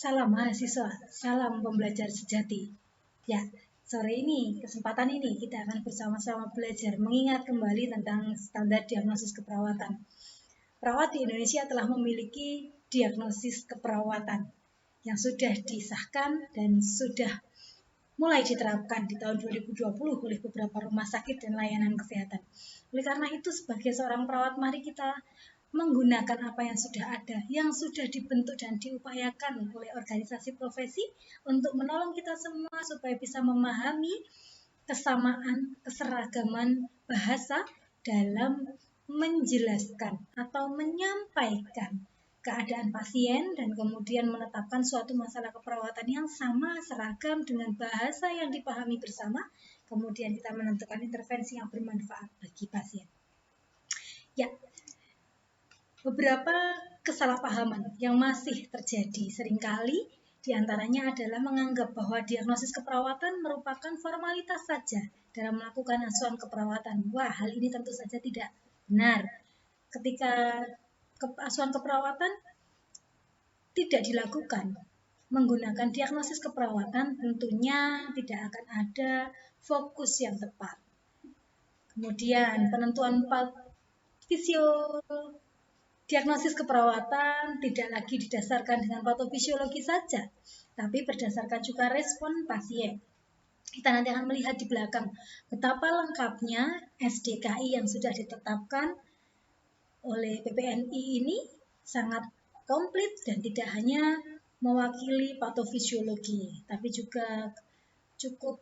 Salam mahasiswa, salam pembelajar sejati. Ya, sore ini, kesempatan ini kita akan bersama-sama belajar mengingat kembali tentang standar diagnosis keperawatan. Perawat di Indonesia telah memiliki diagnosis keperawatan yang sudah disahkan dan sudah mulai diterapkan di tahun 2020 oleh beberapa rumah sakit dan layanan kesehatan. Oleh karena itu, sebagai seorang perawat, mari kita menggunakan apa yang sudah ada, yang sudah dibentuk dan diupayakan oleh organisasi profesi untuk menolong kita semua supaya bisa memahami kesamaan, keseragaman bahasa dalam menjelaskan atau menyampaikan keadaan pasien dan kemudian menetapkan suatu masalah keperawatan yang sama, seragam dengan bahasa yang dipahami bersama, kemudian kita menentukan intervensi yang bermanfaat bagi pasien. Ya, beberapa kesalahpahaman yang masih terjadi seringkali diantaranya adalah menganggap bahwa diagnosis keperawatan merupakan formalitas saja dalam melakukan asuhan keperawatan. Wah, hal ini tentu saja tidak benar. Ketika asuhan keperawatan tidak dilakukan menggunakan diagnosis keperawatan, tentunya tidak akan ada fokus yang tepat. Kemudian penentuan diagnosis keperawatan tidak lagi didasarkan dengan patofisiologi saja, tapi berdasarkan juga respon pasien. Kita nanti akan melihat di belakang betapa lengkapnya SDKI yang sudah ditetapkan oleh PPNI ini sangat komplit dan tidak hanya mewakili patofisiologi, tapi juga cukup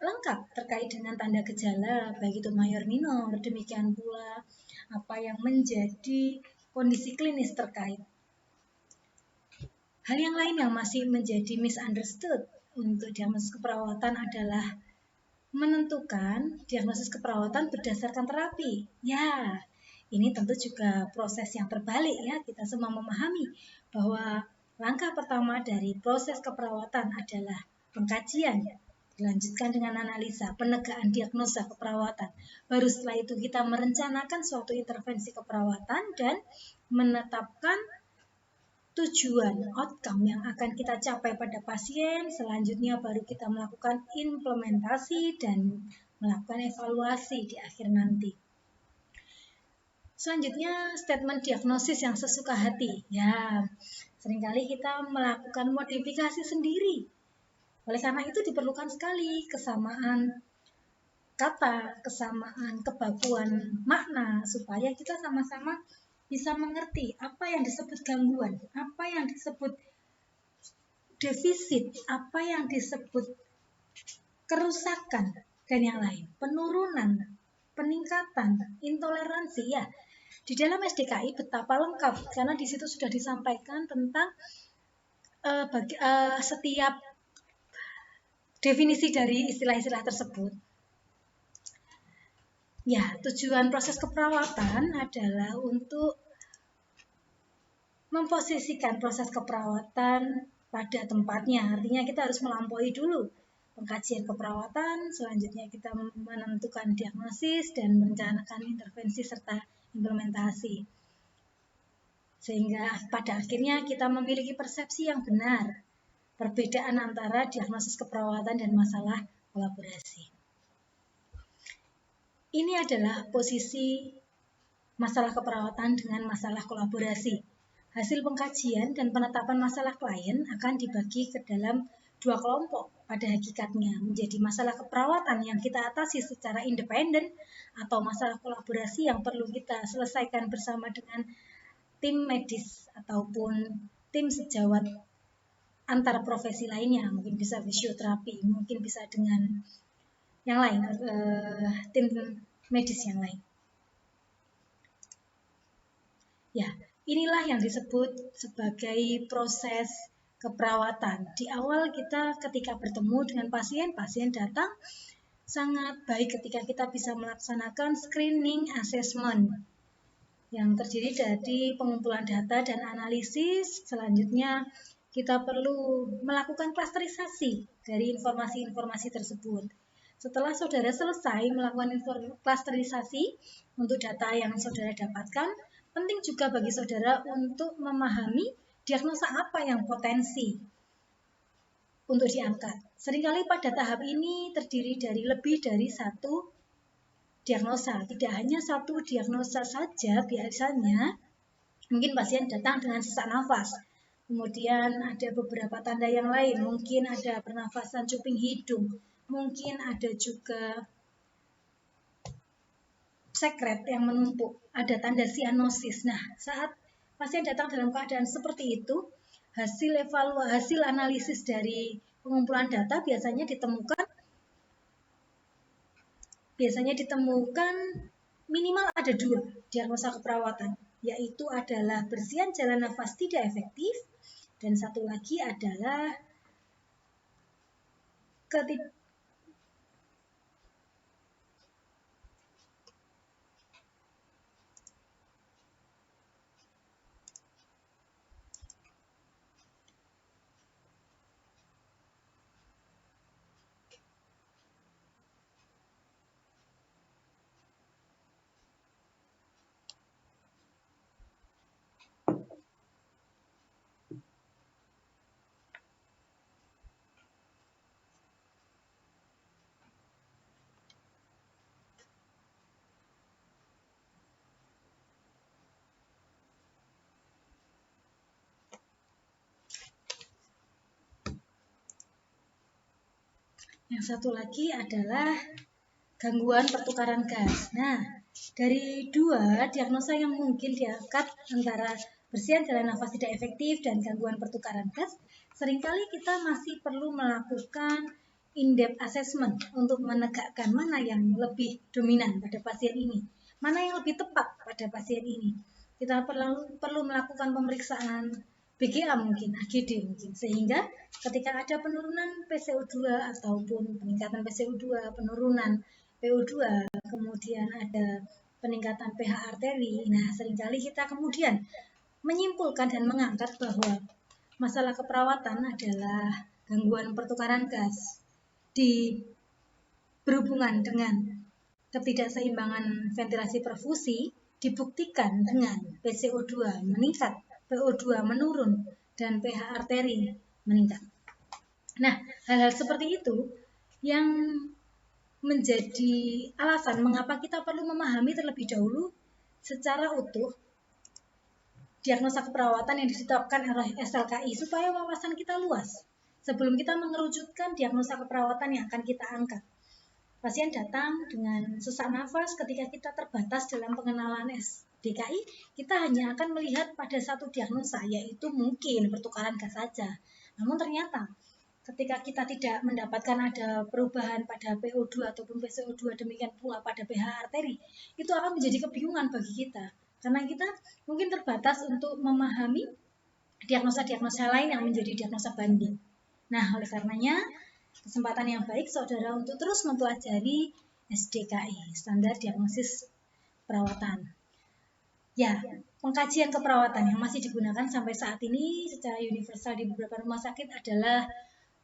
lengkap terkait dengan tanda gejala, baik itu mayor minor, demikian pula apa yang menjadi kondisi klinis terkait. Hal yang lain yang masih menjadi misunderstood untuk diagnosis keperawatan adalah menentukan diagnosis keperawatan berdasarkan terapi. Ya, ini tentu juga proses yang terbalik ya. Kita semua memahami bahwa langkah pertama dari proses keperawatan adalah pengkajian, dilanjutkan dengan analisa, penegakan diagnosa keperawatan. Baru setelah itu kita merencanakan suatu intervensi keperawatan dan menetapkan tujuan, outcome yang akan kita capai pada pasien. Selanjutnya baru kita melakukan implementasi dan melakukan evaluasi di akhir nanti. Selanjutnya, statement diagnosis yang sesuka hati. Ya, seringkali kita melakukan modifikasi sendiri. Oleh karena itu diperlukan sekali kesamaan kata, kesamaan kebakuan makna, supaya kita sama-sama bisa mengerti apa yang disebut gangguan, apa yang disebut defisit, apa yang disebut kerusakan, dan yang lain, penurunan, peningkatan, intoleransi. Ya, di dalam SDKI betapa lengkap, karena di situ sudah disampaikan tentang setiap definisi dari istilah-istilah tersebut. Ya, tujuan proses keperawatan adalah untuk memposisikan proses keperawatan pada tempatnya. Artinya kita harus melampaui dulu pengkajian keperawatan, selanjutnya kita menentukan diagnosis dan merencanakan intervensi serta implementasi. Sehingga pada akhirnya kita memiliki persepsi yang benar, perbedaan antara diagnosis keperawatan dan masalah kolaborasi. Ini adalah posisi masalah keperawatan dengan masalah kolaborasi. Hasil pengkajian dan penetapan masalah klien akan dibagi ke dalam dua kelompok pada hakikatnya, menjadi masalah keperawatan yang kita atasi secara independen atau masalah kolaborasi yang perlu kita selesaikan bersama dengan tim medis ataupun tim sejawat antar profesi lainnya, mungkin bisa fisioterapi, mungkin bisa dengan yang lain, tim medis yang lain. Ya, inilah yang disebut sebagai proses keperawatan. Di awal kita ketika bertemu dengan pasien, pasien datang, sangat baik ketika kita bisa melaksanakan screening assessment yang terdiri dari pengumpulan data dan analisis. Selanjutnya kita perlu melakukan klasterisasi dari informasi-informasi tersebut. Setelah saudara selesai melakukan klasterisasi untuk data yang saudara dapatkan, penting juga bagi saudara untuk memahami diagnosa apa yang potensi untuk diangkat. Seringkali pada tahap ini terdiri dari lebih dari satu diagnosa, tidak hanya satu diagnosa saja. Biasanya mungkin pasien datang dengan sesak nafas, kemudian ada beberapa tanda yang lain, mungkin ada pernafasan cuping hidung, mungkin ada juga sekret yang menumpuk, ada tanda sianosis. Nah, saat pasien datang dalam keadaan seperti itu, hasil analisis dari pengumpulan data biasanya ditemukan minimal ada 2 diagnosa keperawatan, yaitu adalah bersihan jalan nafas tidak efektif, dan satu lagi adalah yang satu lagi adalah gangguan pertukaran gas. Nah, dari 2 diagnosa yang mungkin diangkat antara bersihan jalan nafas tidak efektif dan gangguan pertukaran gas, seringkali kita masih perlu melakukan in-depth assessment untuk menegakkan mana yang lebih dominan pada pasien ini, mana yang lebih tepat pada pasien ini. Kita perlu melakukan pemeriksaan BGA mungkin, AGD mungkin, sehingga ketika ada penurunan PCO2 ataupun peningkatan PCO2, penurunan PO2, kemudian ada peningkatan pH arteri. Nah, seringkali kita kemudian menyimpulkan dan mengangkat bahwa masalah keperawatan adalah gangguan pertukaran gas berhubungan dengan ketidakseimbangan ventilasi perfusi, dibuktikan dengan PCO2 meningkat, PO2 menurun, dan pH arteri meningkat. Nah, hal-hal seperti itu yang menjadi alasan mengapa kita perlu memahami terlebih dahulu secara utuh diagnosa keperawatan yang ditetapkan oleh SLKI supaya wawasan kita luas sebelum kita mengerucutkan diagnosa keperawatan yang akan kita angkat. Pasien datang dengan sesak nafas, ketika kita terbatas dalam pengenalan SDKI, kita hanya akan melihat pada satu diagnosa, yaitu mungkin pertukaran gas saja. Namun ternyata ketika kita tidak mendapatkan ada perubahan pada PO2 ataupun PCO2, demikian pula pada pH arteri, itu akan menjadi kebingungan bagi kita. Karena kita mungkin terbatas untuk memahami diagnosa-diagnosa lain yang menjadi diagnosa banding. Nah, oleh karenanya, kesempatan yang baik saudara untuk terus mempelajari SDKI, Standar Diagnosis Perawatan. Ya, pengkajian keperawatan yang masih digunakan sampai saat ini secara universal di beberapa rumah sakit adalah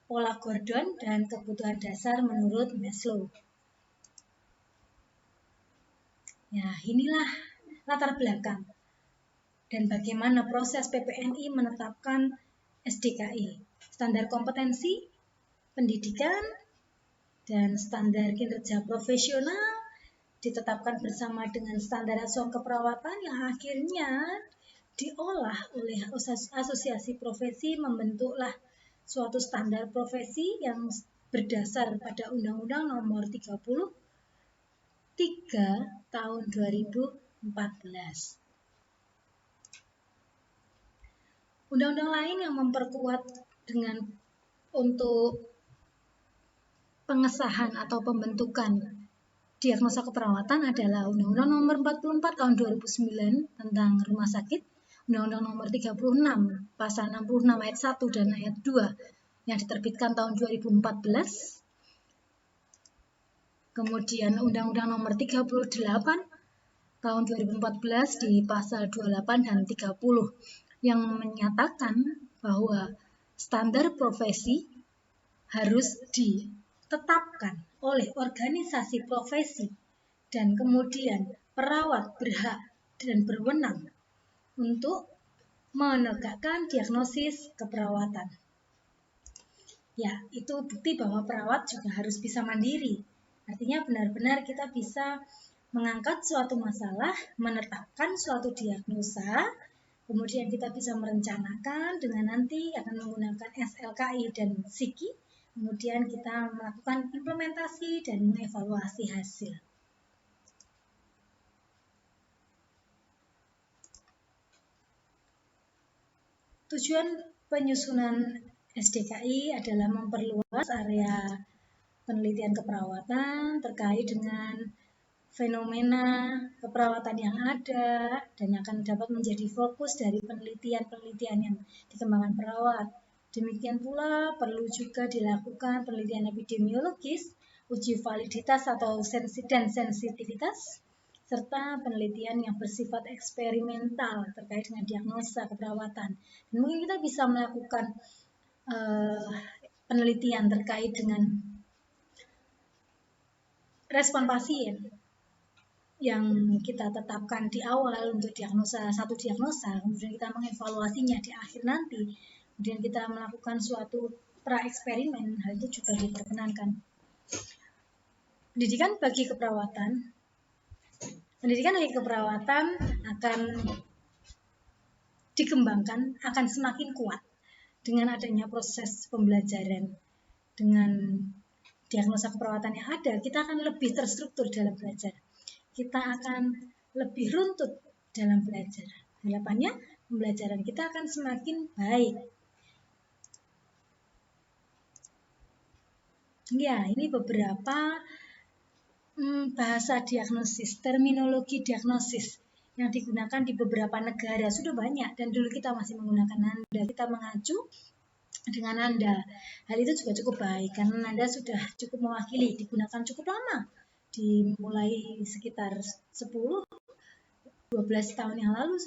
pola Gordon dan kebutuhan dasar menurut Maslow. Ya, inilah latar belakang dan bagaimana proses PPNI menetapkan SDKI, standar kompetensi pendidikan dan standar kinerja profesional ditetapkan bersama dengan standar acuan keperawatan yang akhirnya diolah oleh asosiasi profesi, membentuklah suatu standar profesi yang berdasar pada Undang-Undang Nomor 33 Tahun 2014. Undang-undang lain yang memperkuat dengan untuk pengesahan atau pembentukan diagnosa keperawatan adalah Undang-Undang Nomor 44 Tahun 2009 tentang rumah sakit, Undang-Undang Nomor 36 Pasal 66 Ayat 1 dan Ayat 2 yang diterbitkan tahun 2014. Kemudian Undang-Undang Nomor 38 Tahun 2014 di Pasal 28 dan 30 yang menyatakan bahwa standar profesi harus ditetapkan oleh organisasi profesi dan kemudian perawat berhak dan berwenang untuk menegakkan diagnosis keperawatan. Ya, itu bukti bahwa perawat juga harus bisa mandiri. Artinya benar-benar kita bisa mengangkat suatu masalah, menetapkan suatu diagnosa, kemudian kita bisa merencanakan dengan nanti akan menggunakan SLKI dan PSIKI, kemudian kita melakukan implementasi dan mengevaluasi hasil. Tujuan penyusunan SDKI adalah memperluas area penelitian keperawatan terkait dengan fenomena keperawatan yang ada dan akan dapat menjadi fokus dari penelitian-penelitian yang dikembangkan perawat. Demikian pula perlu juga dilakukan penelitian epidemiologis, uji validitas atau sensitivitas, serta penelitian yang bersifat eksperimental terkait dengan diagnosa keperawatan. Dan mungkin kita bisa melakukan penelitian terkait dengan respon pasien yang kita tetapkan di awal untuk satu diagnosa, kemudian kita mengevaluasinya di akhir nanti, kemudian kita melakukan suatu pra-eksperimen, hal itu juga diperkenankan. Pendidikan bagi keperawatan akan dikembangkan, akan semakin kuat dengan adanya proses pembelajaran. Dengan diagnosa keperawatan yang ada, kita akan lebih terstruktur dalam belajar. Kita akan lebih runtut dalam belajar. Harapannya pembelajaran kita akan semakin baik. Ya, ini beberapa bahasa diagnosis, terminologi diagnosis yang digunakan di beberapa negara. Sudah banyak dan dulu kita masih menggunakan Nanda. Kita mengacu dengan Nanda. Hal itu juga cukup baik karena Nanda sudah cukup mewakili, digunakan cukup lama. Dimulai sekitar 10-12 tahun yang lalu,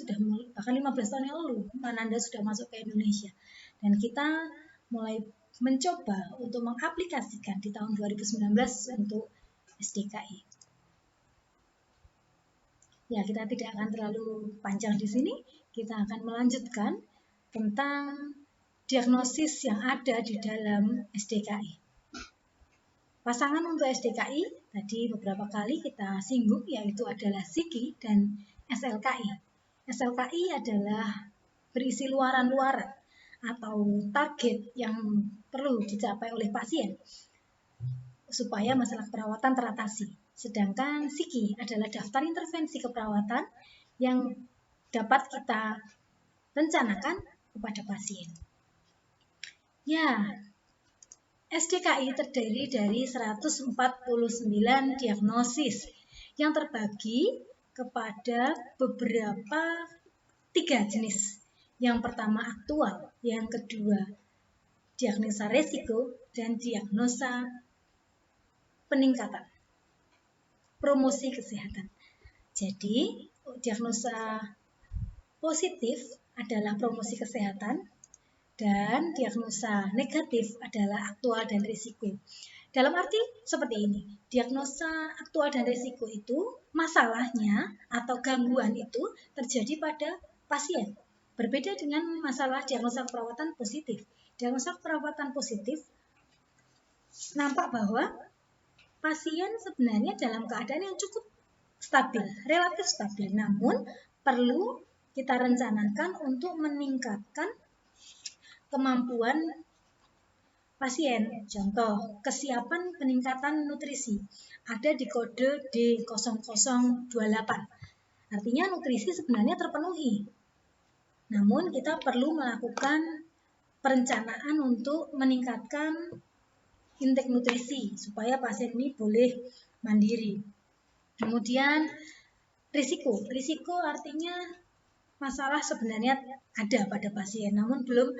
bahkan 15 tahun yang lalu, Nanda sudah masuk ke Indonesia. Dan kita mulai mencoba untuk mengaplikasikan di tahun 2019 untuk SDKI. Ya, kita tidak akan terlalu panjang di sini. Kita akan melanjutkan tentang diagnosis yang ada di dalam SDKI. Pasangan untuk SDKI tadi beberapa kali kita singgung, yaitu adalah PSIKI dan SLKI. SLKI adalah berisi luaran-luaran atau target yang perlu dicapai oleh pasien supaya masalah keperawatan teratasi. Sedangkan PSIKI adalah daftar intervensi keperawatan yang dapat kita rencanakan kepada pasien. Ya, SDKI terdiri dari 149 diagnosis yang terbagi kepada beberapa 3 jenis. Yang pertama aktual, yang kedua diagnosa resiko, dan diagnosa peningkatan, promosi kesehatan. Jadi, diagnosa positif adalah promosi kesehatan, dan diagnosa negatif adalah aktual dan risiko. Dalam arti seperti ini, diagnosa aktual dan risiko itu masalahnya atau gangguan itu terjadi pada pasien. Berbeda dengan masalah diagnosa keperawatan positif. Diagnosa keperawatan positif nampak bahwa pasien sebenarnya dalam keadaan yang cukup stabil, relatif stabil. Namun perlu kita rencanakan untuk meningkatkan kemampuan pasien. Contoh, kesiapan peningkatan nutrisi ada di kode D0028. Artinya nutrisi sebenarnya terpenuhi. Namun kita perlu melakukan perencanaan untuk meningkatkan intake nutrisi supaya pasien ini boleh mandiri. Kemudian risiko artinya masalah sebenarnya ada pada pasien, namun belum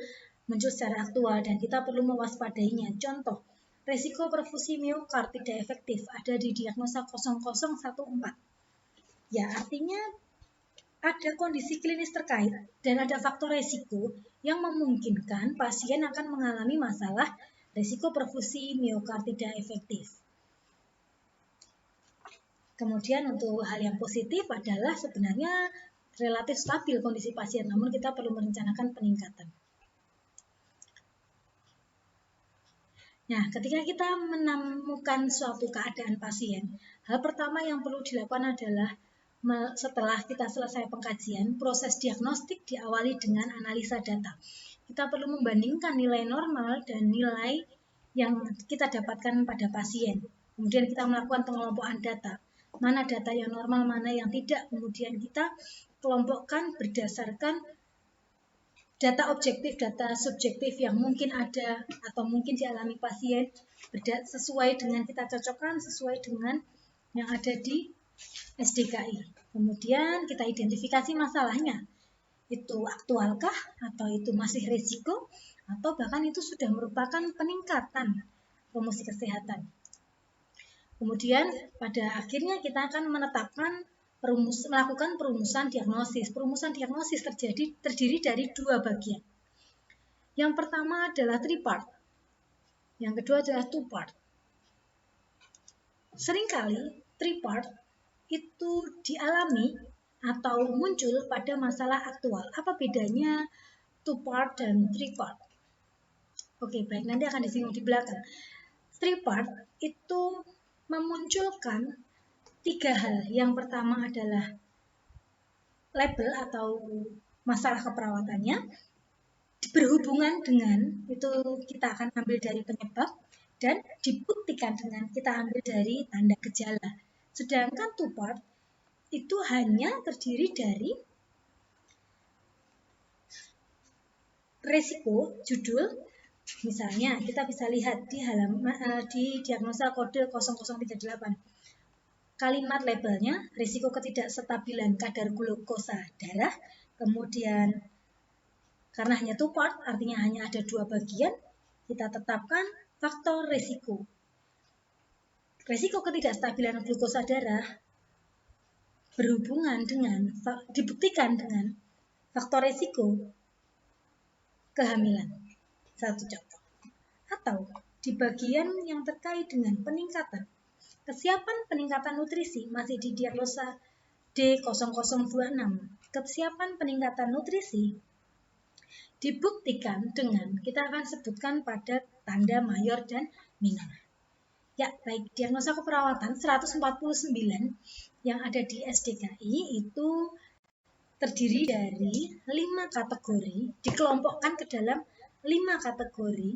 muncul secara aktual dan kita perlu mewaspadainya. Contoh, risiko perfusi miokard tidak efektif ada di diagnosa 0014. Ya, artinya ada kondisi klinis terkait dan ada faktor risiko yang memungkinkan pasien akan mengalami masalah risiko perfusi miokard tidak efektif. Kemudian untuk hal yang positif adalah sebenarnya relatif stabil kondisi pasien, namun kita perlu merencanakan peningkatan. Nah, ketika kita menemukan suatu keadaan pasien, hal pertama yang perlu dilakukan adalah setelah kita selesai pengkajian, proses diagnostik diawali dengan analisa data. Kita perlu membandingkan nilai normal dan nilai yang kita dapatkan pada pasien. Kemudian kita melakukan pengelompokan data. Mana data yang normal, mana yang tidak. Kemudian kita kelompokkan berdasarkan data objektif, data subjektif yang mungkin ada atau mungkin dialami pasien, sesuai dengan kita cocokkan, sesuai dengan yang ada di SDKI. Kemudian kita identifikasi masalahnya, itu aktualkah atau itu masih risiko atau bahkan itu sudah merupakan peningkatan promosi kesehatan. Kemudian pada akhirnya kita akan menetapkan melakukan perumusan diagnosis. Perumusan diagnosis terdiri dari dua bagian. Yang pertama adalah 3 part. Yang kedua adalah 2 part. Seringkali 3 part itu dialami atau muncul pada masalah aktual. Apa bedanya 2 part dan 3 part? Oke, baik, nanti akan disinggung di belakang. 3 part itu memunculkan 3 hal. Yang pertama adalah label atau masalah keperawatannya, berhubungan dengan, itu kita akan ambil dari penyebab, dan dibuktikan dengan kita ambil dari tanda gejala. Sedangkan 2 part itu hanya terdiri dari resiko, judul, misalnya kita bisa lihat di diagnosa kode 0038. Kalimat labelnya, risiko ketidakstabilan kadar glukosa darah, kemudian karena hanya 2 part, artinya hanya ada 2 bagian, kita tetapkan faktor risiko. Risiko ketidakstabilan glukosa darah berhubungan dengan, dibuktikan dengan faktor risiko kehamilan. Satu contoh. Atau di bagian yang terkait dengan peningkatan kesiapan peningkatan nutrisi masih di diagnosa D0026. Kesiapan peningkatan nutrisi dibuktikan dengan, kita akan sebutkan pada tanda mayor dan minor. Ya, baik, diagnosa keperawatan 149 yang ada di SDKI itu terdiri dari 5 kategori, dikelompokkan ke dalam 5 kategori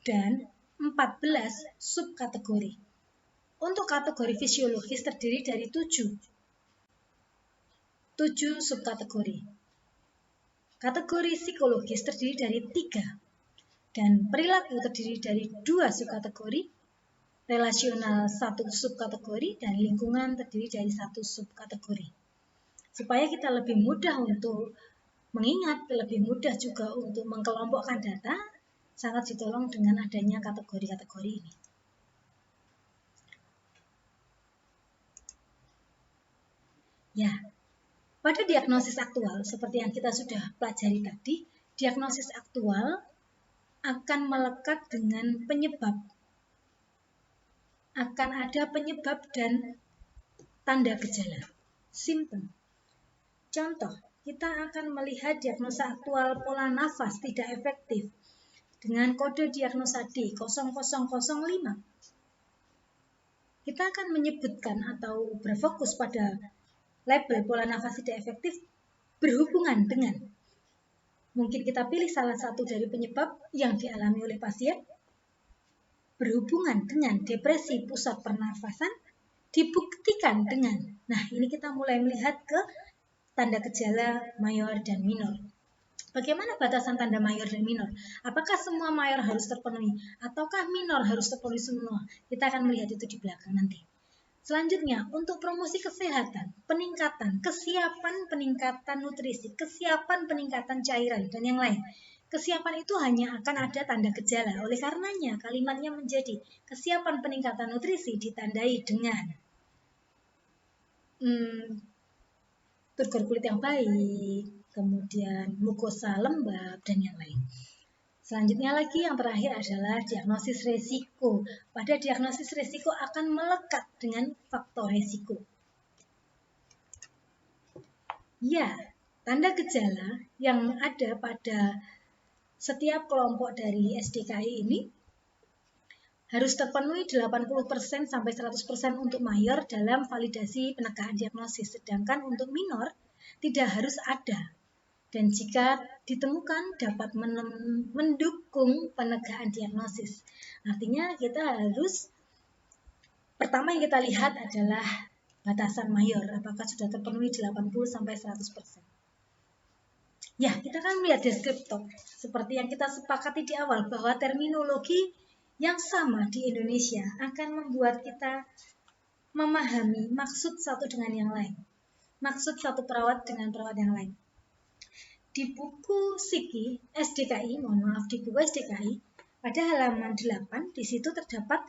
dan 14 subkategori. Untuk kategori fisiologis terdiri dari 7 subkategori. Kategori psikologis terdiri dari 3. Dan perilaku terdiri dari 2 subkategori. Relasional 1 subkategori dan lingkungan terdiri dari 1 subkategori. Supaya kita lebih mudah untuk mengingat, lebih mudah juga untuk mengkelompokkan data, sangat ditolong dengan adanya kategori-kategori ini. Ya, pada diagnosis aktual, seperti yang kita sudah pelajari tadi, diagnosis aktual akan melekat dengan penyebab. Akan ada penyebab dan tanda gejala, simptom. Contoh, kita akan melihat diagnosa aktual pola nafas tidak efektif dengan kode diagnosa D0005. Kita akan menyebutkan atau berfokus pada label pola nafas tidak efektif berhubungan dengan, mungkin kita pilih salah satu dari penyebab yang dialami oleh pasien, berhubungan dengan depresi pusat pernafasan, dibuktikan dengan, nah ini kita mulai melihat ke tanda gejala mayor dan minor. Bagaimana batasan tanda mayor dan minor? Apakah semua mayor harus terpenuhi? Ataukah minor harus terpenuhi semua? Kita akan melihat itu di belakang nanti. Selanjutnya, untuk promosi kesehatan, peningkatan, kesiapan peningkatan nutrisi, kesiapan peningkatan cairan, dan yang lain. Kesiapan itu hanya akan ada tanda gejala. Oleh karenanya, kalimatnya menjadi kesiapan peningkatan nutrisi ditandai dengan turgor kulit yang baik, kemudian mukosa lembab, dan yang lain. Selanjutnya lagi yang terakhir adalah diagnosis resiko. Pada diagnosis resiko akan melekat dengan faktor resiko. Ya, tanda gejala yang ada pada setiap kelompok dari SDKI ini harus terpenuhi 80% sampai 100% untuk mayor dalam validasi penegakan diagnosis, sedangkan untuk minor tidak harus ada. Dan jika ditemukan dapat mendukung penegakan diagnosis. Artinya kita harus, pertama yang kita lihat adalah batasan mayor, apakah sudah terpenuhi 80-100%. Ya, kita kan melihat deskriptor, seperti yang kita sepakati di awal, bahwa terminologi yang sama di Indonesia akan membuat kita memahami maksud satu dengan yang lain. Maksud satu perawat dengan perawat yang lain. Di buku Psiki SDKI, di buku SDKI, pada halaman 8, di situ terdapat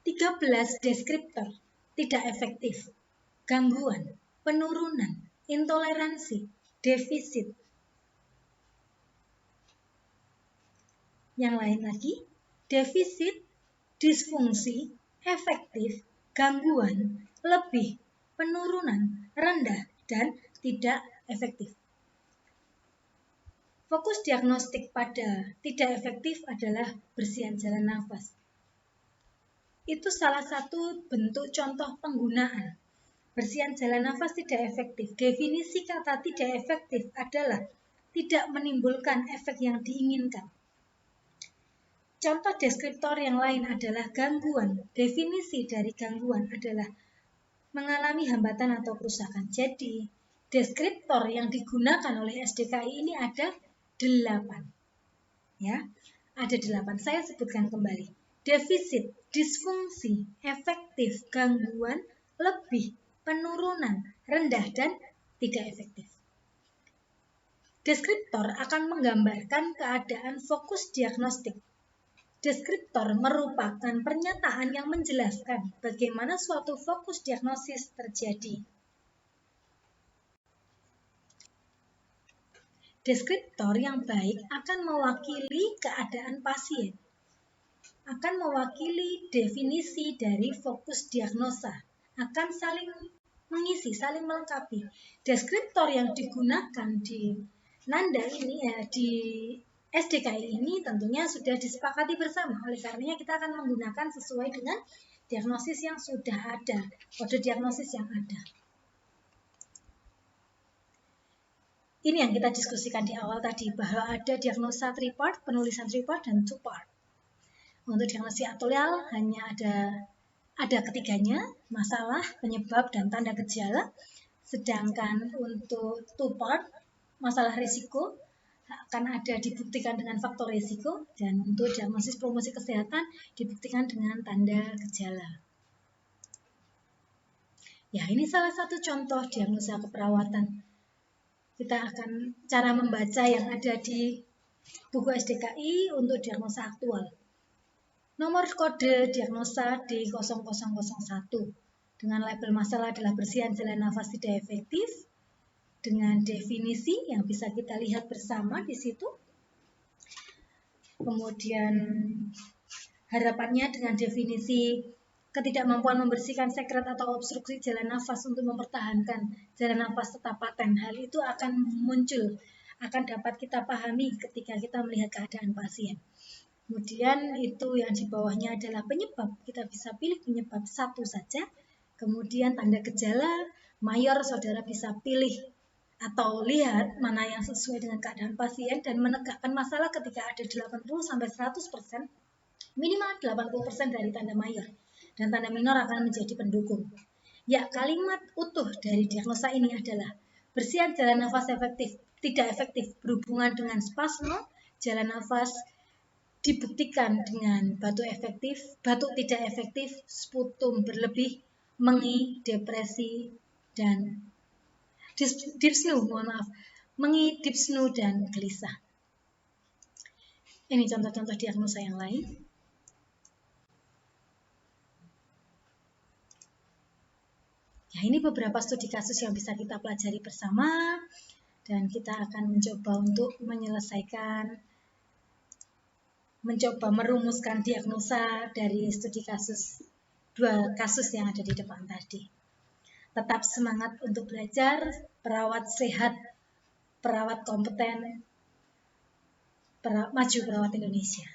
13 deskriptor tidak efektif, gangguan, penurunan, intoleransi, defisit. Yang lain lagi, defisit, disfungsi, efektif, gangguan, lebih, penurunan, rendah, dan tidak efektif. Fokus diagnostik pada tidak efektif adalah bersihan jalan nafas. Itu salah satu bentuk contoh penggunaan. Bersihan jalan nafas tidak efektif. Definisi kata tidak efektif adalah tidak menimbulkan efek yang diinginkan. Contoh deskriptor yang lain adalah gangguan. Definisi dari gangguan adalah mengalami hambatan atau kerusakan. Jadi, deskriptor yang digunakan oleh SDKI ini ada 8. Ya, ada 8. Saya sebutkan kembali. Defisit, disfungsi, efektif, gangguan, lebih, penurunan, rendah, dan tidak efektif. Deskriptor akan menggambarkan keadaan fokus diagnostik. Deskriptor merupakan pernyataan yang menjelaskan bagaimana suatu fokus diagnosis terjadi. Deskriptor yang baik akan mewakili keadaan pasien, akan mewakili definisi dari fokus diagnosa, akan saling mengisi, saling melengkapi. Deskriptor yang digunakan di Nanda ini, di SDKI ini tentunya sudah disepakati bersama. Oleh karenanya kita akan menggunakan sesuai dengan diagnosis yang sudah ada, kode diagnosis yang ada. Ini yang kita diskusikan di awal tadi, bahwa ada diagnosa 3 part, penulisan 3 part, dan 2 part. Untuk diagnosis atulial hanya ada ketiganya, masalah, penyebab, dan tanda gejala. Sedangkan untuk 2 part, masalah risiko, akan ada dibuktikan dengan faktor risiko, dan untuk diagnosis promosi kesehatan dibuktikan dengan tanda gejala. Ya, ini salah satu contoh diagnosa keperawatan. Kita akan cara membaca yang ada di buku SDKI untuk diagnosa aktual. Nomor kode diagnosa D0001 dengan label masalah adalah bersihan jalan nafas tidak efektif, dengan definisi yang bisa kita lihat bersama di situ. Kemudian harapannya dengan definisi ketidakmampuan membersihkan sekret atau obstruksi jalan nafas untuk mempertahankan jalan nafas tetap paten. Hal itu akan muncul, akan dapat kita pahami ketika kita melihat keadaan pasien. Kemudian itu yang di bawahnya adalah penyebab. Kita bisa pilih penyebab satu saja. Kemudian tanda gejala, mayor saudara bisa pilih atau lihat mana yang sesuai dengan keadaan pasien dan menegakkan masalah ketika ada 80-100%, minimal 80% dari tanda mayor. Dan tanda minor akan menjadi pendukung. Ya, kalimat utuh dari diagnosa ini adalah bersihan jalan nafas efektif, tidak efektif berhubungan dengan spasme jalan nafas dibuktikan dengan batuk efektif, batuk tidak efektif, sputum berlebih, mengi, depresi, dan dyspneu, mengi, dyspneu, dan gelisah. Ini contoh-contoh diagnosa yang lain. Ya, ini beberapa studi kasus yang bisa kita pelajari bersama, dan kita akan mencoba untuk mencoba merumuskan diagnosa dari studi kasus, 2 kasus yang ada di depan tadi. Tetap semangat untuk belajar, perawat sehat, perawat kompeten, maju perawat Indonesia.